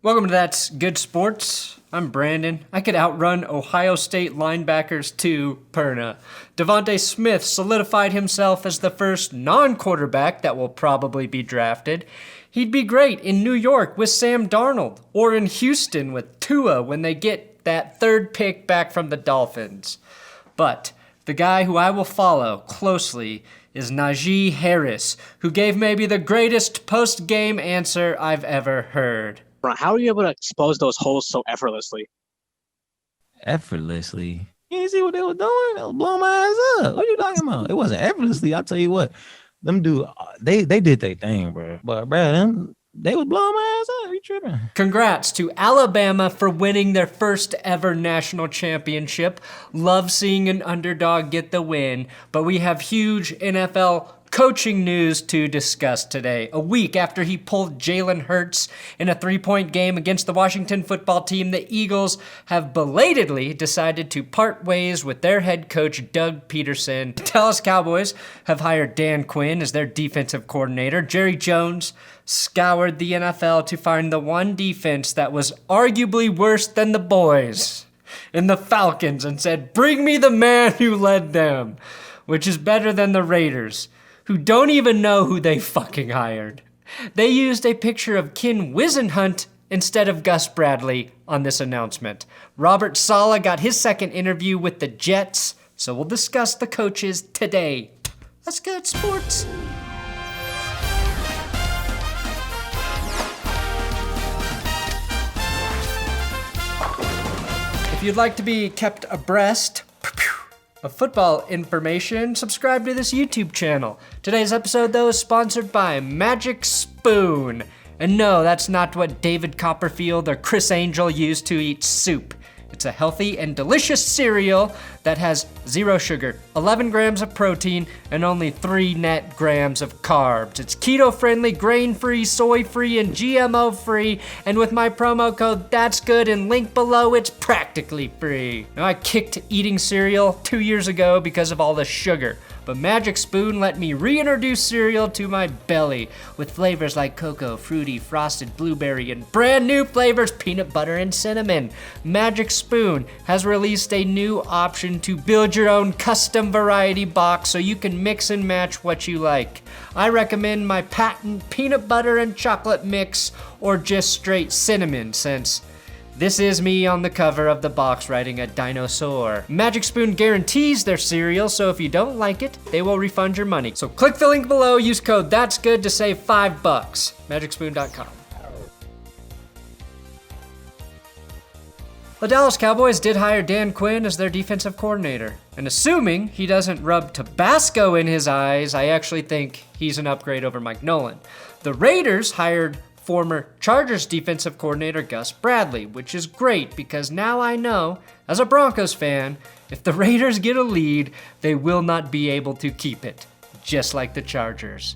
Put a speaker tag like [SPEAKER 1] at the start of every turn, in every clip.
[SPEAKER 1] Welcome to That's Good Sports. I'm Brandon. I could outrun Ohio State linebackers to Perna. Devontae Smith solidified himself as the first non-quarterback that will probably be drafted. He'd be great in New York with Sam Darnold, or in Houston with Tua when they get that third pick back from the Dolphins. But the guy who I will follow closely is Najee Harris, who gave maybe the greatest post-game answer I've ever heard.
[SPEAKER 2] How are you able to expose those holes so effortlessly?
[SPEAKER 3] Effortlessly? You didn't see what they were doing? They was blowing my ass up. What are you talking about? It wasn't effortlessly. I'll tell you what. Them dude, they did their thing, bro. But, bro, they was blowing my ass up. You tripping?
[SPEAKER 1] Congrats to Alabama for winning their first ever national championship. Love seeing an underdog get the win. But we have huge NFL coaching news to discuss today. A week after he pulled Jalen Hurts in a 3-point game against the Washington football team, the Eagles have belatedly decided to part ways with their head coach, Doug Peterson. The Dallas Cowboys have hired Dan Quinn as their defensive coordinator. Jerry Jones scoured the NFL to find the one defense that was arguably worse than the boys in the Falcons and said, "Bring me the man who led them," which is better than the Raiders, who don't even know who they fucking hired. They used a picture of Ken Wisenhunt instead of Gus Bradley on this announcement. Robert Saleh got his second interview with the Jets, so we'll discuss the coaches today. That's good sports. If you'd like to be kept abreast of football information, subscribe to this YouTube channel. Today's episode, though, is sponsored by Magic Spoon. And no, that's not what David Copperfield or Chris Angel used to eat soup. It's a healthy and delicious cereal that has 0 sugar, 11 grams of protein, and only 3 net grams of carbs. It's keto-friendly, grain-free, soy-free, and GMO-free. And with my promo code That's Good and link below, it's practically free. Now, I kicked eating cereal 2 years ago because of all the sugar. But Magic Spoon let me reintroduce cereal to my belly with flavors like cocoa, fruity, frosted blueberry, and brand new flavors, peanut butter and cinnamon. Magic Spoon has released a new option to build your own custom variety box so you can mix and match what you like. I recommend my patent peanut butter and chocolate mix or just straight cinnamon, since this is me on the cover of the box riding a dinosaur. Magic Spoon guarantees their cereal, so if you don't like it, they will refund your money. So click the link below, use code That's Good to save $5. MagicSpoon.com. The Dallas Cowboys did hire Dan Quinn as their defensive coordinator. And assuming he doesn't rub Tabasco in his eyes, I actually think he's an upgrade over Mike Nolan. The Raiders hired former Chargers defensive coordinator Gus Bradley, which is great because now I know, as a Broncos fan, if the Raiders get a lead, they will not be able to keep it, just like the Chargers.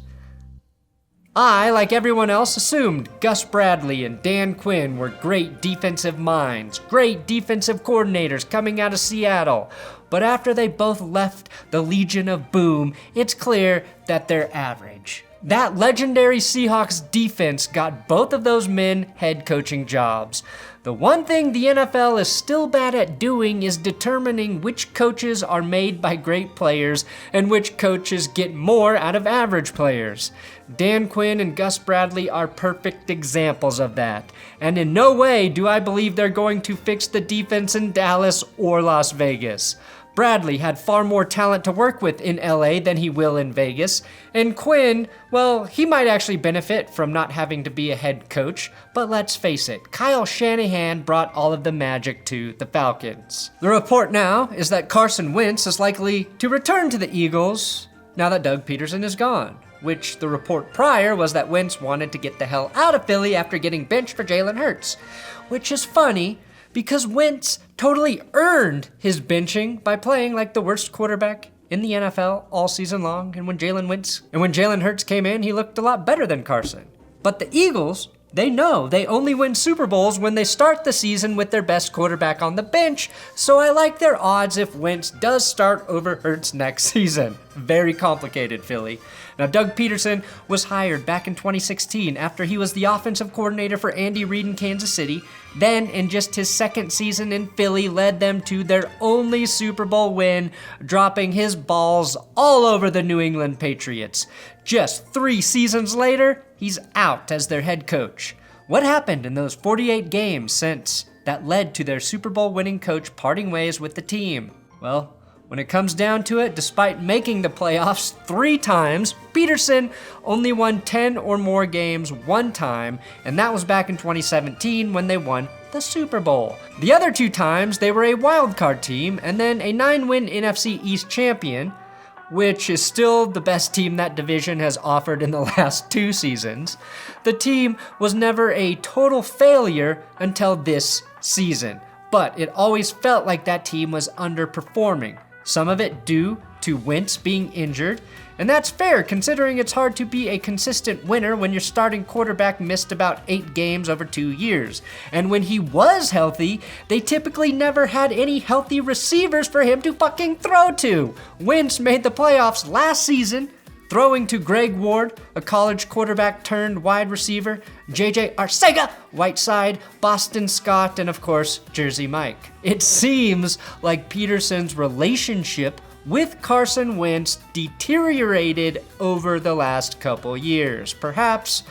[SPEAKER 1] I, like everyone else, assumed Gus Bradley and Dan Quinn were great defensive minds, great defensive coordinators coming out of Seattle. But after they both left the Legion of Boom, it's clear that they're average. That legendary Seahawks defense got both of those men head coaching jobs. The one thing the NFL is still bad at doing is determining which coaches are made by great players and which coaches get more out of average players. Dan Quinn and Gus Bradley are perfect examples of that. And in no way do I believe they're going to fix the defense in Dallas or Las Vegas. Bradley had far more talent to work with in LA than he will in Vegas, and Quinn, well, he might actually benefit from not having to be a head coach, but let's face it, Kyle Shanahan brought all of the magic to the Falcons. The report now is that Carson Wentz is likely to return to the Eagles now that Doug Peterson is gone, which the report prior was that Wentz wanted to get the hell out of Philly after getting benched for Jalen Hurts, which is funny because Wentz totally earned his benching by playing like the worst quarterback in the NFL all season long. And when Jalen Hurts came in, he looked a lot better than Carson. But the Eagles They know they only win Super Bowls when they start the season with their best quarterback on the bench, so I like their odds if Wentz does start over Hurts next season. Very complicated, Philly. Now, Doug Peterson was hired back in 2016 after he was the offensive coordinator for Andy Reid in Kansas City. Then, in just his second season in Philly, led them to their only Super Bowl win, dropping his balls all over the New England Patriots. Just 3 seasons later, he's out as their head coach. What happened in those 48 games since that led to their Super Bowl winning coach parting ways with the team? Well, when it comes down to it, despite making the playoffs 3 times, Peterson only won 10 or more games 1 time, and that was back in 2017 when they won the Super Bowl. The other 2 times, they were a wildcard team and then a 9-win NFC East champion, which is still the best team that division has offered in the last 2 seasons. The team was never a total failure until this season, but it always felt like that team was underperforming. Some of it due to Wentz being injured, and that's fair considering it's hard to be a consistent winner when your starting quarterback missed about 8 games over 2 years. And when he was healthy, they typically never had any healthy receivers for him to fucking throw to. Wentz made the playoffs last season, throwing to Greg Ward, a college quarterback turned wide receiver, JJ Arcega-Whiteside, Boston Scott, and of course, Jersey Mike. It seems like Peterson's relationship with Carson Wentz deteriorated over the last couple years. Perhaps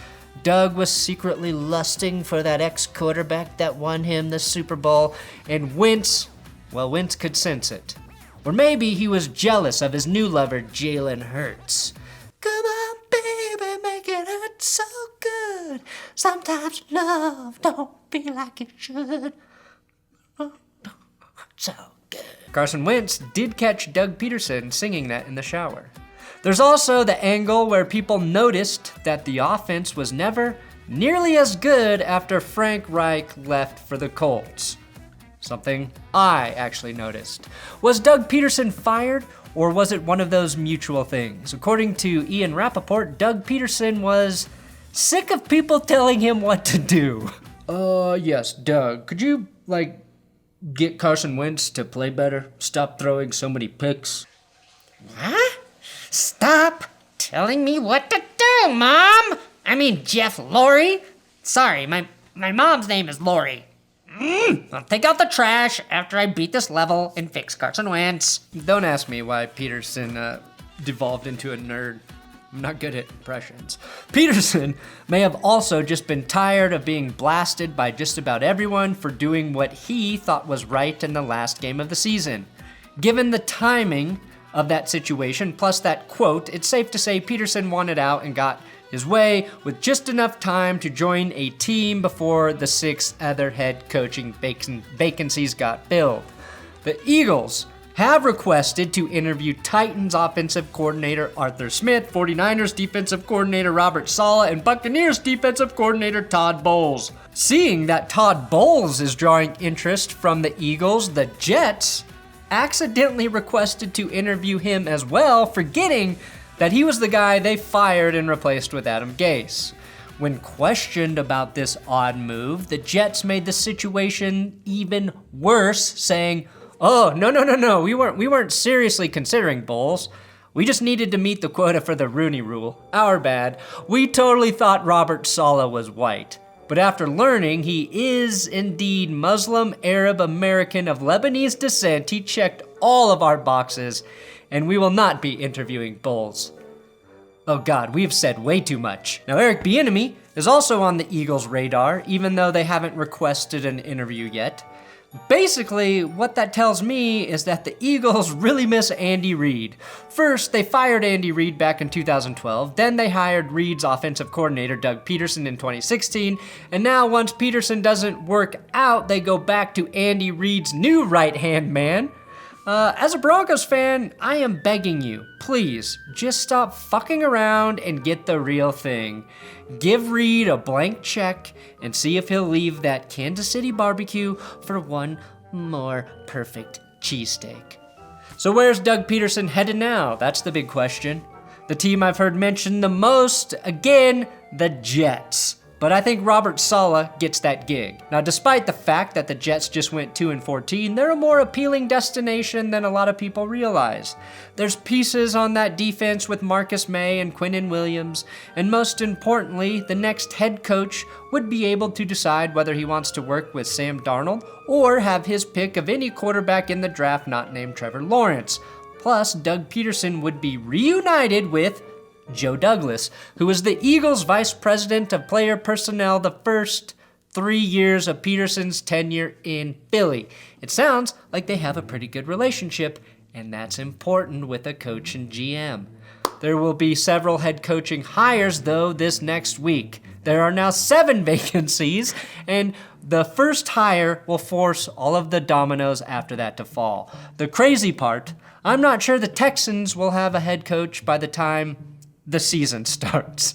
[SPEAKER 1] Doug was secretly lusting for that ex-quarterback that won him the Super Bowl, and Wentz could sense it. Or maybe he was jealous of his new lover, Jalen Hurts. Come on, baby, make it hurt so good. Sometimes love don't feel like it should. So good. Carson Wentz did catch Doug Peterson singing that in the shower. There's also the angle where people noticed that the offense was never nearly as good after Frank Reich left for the Colts. Something I actually noticed. Was Doug Peterson fired, or was it one of those mutual things? According to Ian Rappaport, Doug Peterson was sick of people telling him what to do. Yes, Doug, could you, get Carson Wentz to play better? Stop throwing so many picks.
[SPEAKER 4] Huh? Stop telling me what to do, Mom! I mean, Jeff Lurie? Sorry, my mom's name is Lori. I'll take out the trash after I beat this level and fix Carson Wentz.
[SPEAKER 1] Don't ask me why Peterson devolved into a nerd. I'm not good at impressions. Peterson may have also just been tired of being blasted by just about everyone for doing what he thought was right in the last game of the season. Given the timing of that situation, plus that quote, it's safe to say Peterson wanted out and got his way with just enough time to join a team before the 6 other head coaching vacancies got filled. The Eagles have requested to interview Titans offensive coordinator Arthur Smith, 49ers defensive coordinator Robert Saleh, and Buccaneers defensive coordinator Todd Bowles. Seeing that Todd Bowles is drawing interest from the Eagles, the Jets accidentally requested to interview him as well, forgetting that he was the guy they fired and replaced with Adam Gase. When questioned about this odd move, the Jets made the situation even worse, saying, "Oh, no, we weren't seriously considering Bowles. We just needed to meet the quota for the Rooney Rule. Our bad. We totally thought Robert Saleh was white. But after learning he is indeed Muslim, Arab, American of Lebanese descent, he checked all of our boxes, and we will not be interviewing Bowles." Oh God, we've said way too much. Now Eric Bieniemy is also on the Eagles' radar, even though they haven't requested an interview yet. Basically, what that tells me is that the Eagles really miss Andy Reid. First, they fired Andy Reid back in 2012, then they hired Reid's offensive coordinator Doug Peterson in 2016, and now once Peterson doesn't work out, they go back to Andy Reid's new right-hand man. As a Broncos fan, I am begging you, please, just stop fucking around and get the real thing. Give Reid a blank check and see if he'll leave that Kansas City barbecue for one more perfect cheesesteak. So where's Doug Peterson headed now? That's the big question. The team I've heard mentioned the most, again, the Jets. but I think Robert Saleh gets that gig. Now, despite the fact that the Jets just went 2-14, they're a more appealing destination than a lot of people realize. There's pieces on that defense with Marcus May and Quinnen Williams, and most importantly, the next head coach would be able to decide whether he wants to work with Sam Darnold or have his pick of any quarterback in the draft not named Trevor Lawrence. Plus, Doug Peterson would be reunited with Joe Douglas, who was the Eagles' vice president of player personnel the first 3 years of Peterson's tenure in Philly. It sounds like they have a pretty good relationship, and that's important with a coach and GM. There will be several head coaching hires, though, this next week. There are now 7 vacancies, and the first hire will force all of the dominoes after that to fall. The crazy part, I'm not sure the Texans will have a head coach by the time the season starts.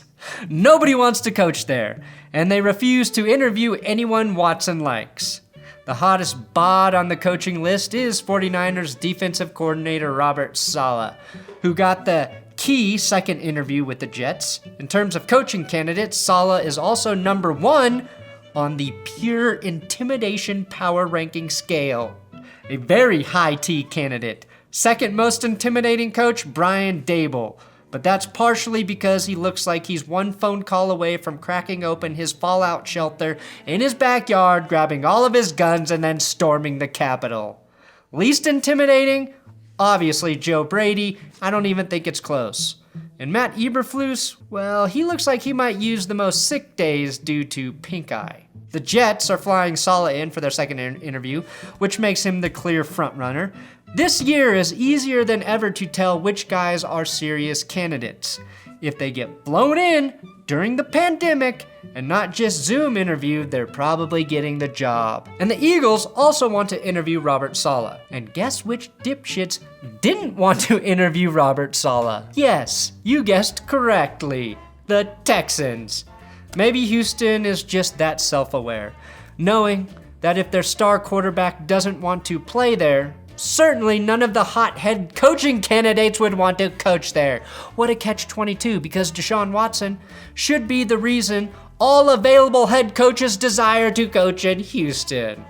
[SPEAKER 1] Nobody wants to coach there, and they refuse to interview anyone Watson likes. The hottest bod on the coaching list is 49ers defensive coordinator Robert Saleh, who got the key second interview with the Jets. In terms of coaching candidates, Saleh is also number 1 on the pure intimidation power ranking scale. A very high T candidate. Second most intimidating coach, Brian Daboll. But that's partially because he looks like he's one phone call away from cracking open his fallout shelter in his backyard, grabbing all of his guns, and then storming the Capitol. Least intimidating? Obviously Joe Brady. I don't even think it's close. And Matt Eberflus, well, he looks like he might use the most sick days due to pink eye. The Jets are flying Saleh in for their second interview, which makes him the clear frontrunner. This year is easier than ever to tell which guys are serious candidates. If they get blown in during the pandemic and not just Zoom interviewed, they're probably getting the job. And the Eagles also want to interview Robert Saleh. And guess which dipshits didn't want to interview Robert Saleh? Yes, you guessed correctly. The Texans. Maybe Houston is just that self-aware, knowing that if their star quarterback doesn't want to play there, certainly none of the hot head coaching candidates would want to coach there. What a catch-22, because Deshaun Watson should be the reason all available head coaches desire to coach in Houston.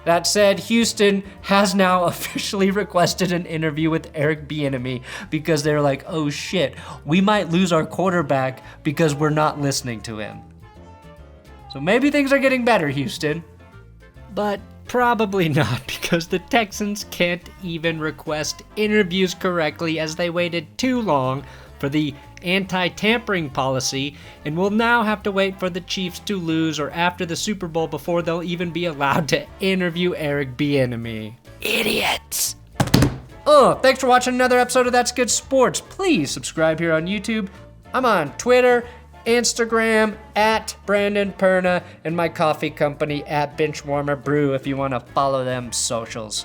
[SPEAKER 1] That said, Houston has now officially requested an interview with Eric Bieniemy because they're like, oh shit, we might lose our quarterback because we're not listening to him. So maybe things are getting better, Houston. But probably not, because the Texans can't even request interviews correctly as they waited too long for the anti-tampering policy and will now have to wait for the Chiefs to lose or after the Super Bowl before they'll even be allowed to interview Eric Bieniemy. Idiots! Thanks for watching another episode of That's Good Sports. Please subscribe here on YouTube. I'm on Twitter, Instagram at Brandon Perna, and my coffee company at Benchwarmer Brew if you want to follow them socials.